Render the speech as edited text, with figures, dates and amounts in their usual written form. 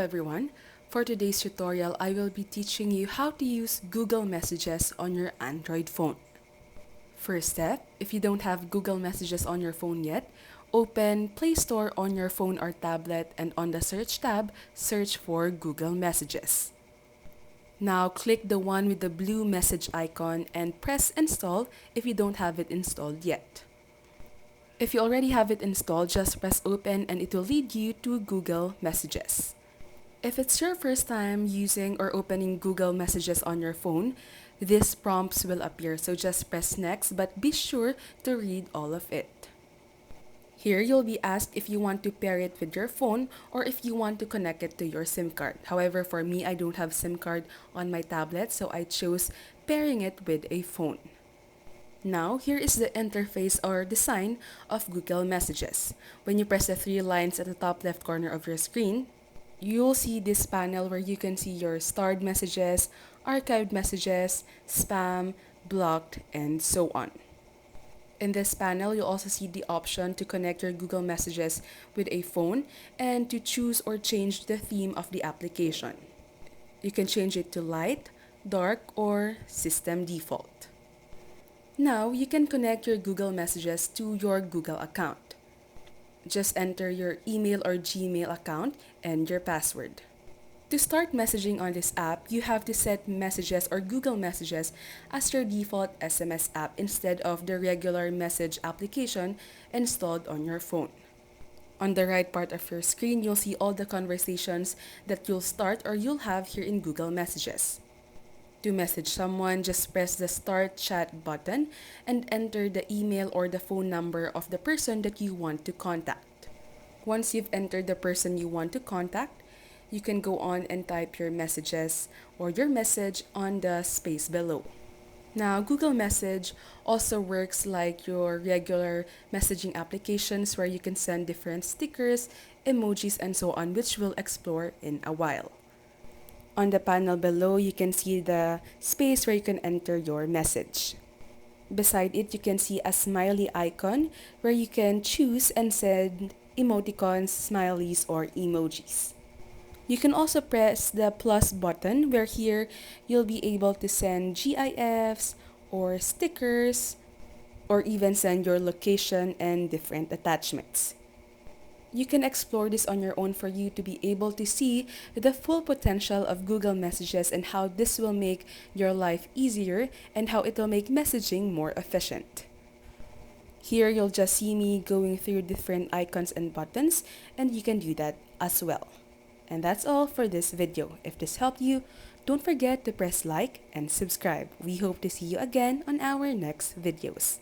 everyone. For today's tutorial, I will be teaching you how to use Google Messages on your Android phone. First step, if you don't have Google Messages on your phone yet, open Play Store on your phone or tablet and on the search tab, search for Google Messages. Now click the one with the blue message icon and press install if you don't have it installed yet. If you already have it installed, just press open and it will lead you to Google Messages. If it's your first time using or opening Google Messages on your phone, these prompts will appear, so just press next, but be sure to read all of it. Here, you'll be asked if you want to pair it with your phone or if you want to connect it to your SIM card. However, for me, I don't have SIM card on my tablet, so I chose pairing it with a phone. Now, here is the interface or design of Google Messages. When you press the three lines at the top left corner of your screen, you'll see this panel where you can see your stored messages, archived messages, spam, blocked, and so on. In this panel, you'll also see the option to connect your Google Messages with a phone and to choose or change the theme of the application. You can change it to light, dark, or system default. Now, you can connect your Google Messages to your Google account. Just enter your email or Gmail account and your password. To start messaging on this app, you have to set Messages or Google Messages as your default SMS app instead of the regular message application installed on your phone. On the right part of your screen, you'll see all the conversations that you'll start or you'll have here in Google Messages. To message someone, just press the Start Chat button and enter the email or the phone number of the person that you want to contact. Once you've entered the person you want to contact, you can go on and type your messages or your message on the space below. Now, Google Message also works like your regular messaging applications where you can send different stickers, emojis, and so on, which we'll explore in a while. On the panel below, you can see the space where you can enter your message. Beside it, you can see a smiley icon where you can choose and send emoticons, smileys, or emojis. You can also press the plus button where here you'll be able to send GIFs or stickers or even send your location and different attachments. You can explore this on your own for you to be able to see the full potential of Google Messages and how this will make your life easier and how it will make messaging more efficient. Here, you'll just see me going through different icons and buttons, and you can do that as well. And that's all for this video. If this helped you, don't forget to press like and subscribe. We hope to see you again on our next videos.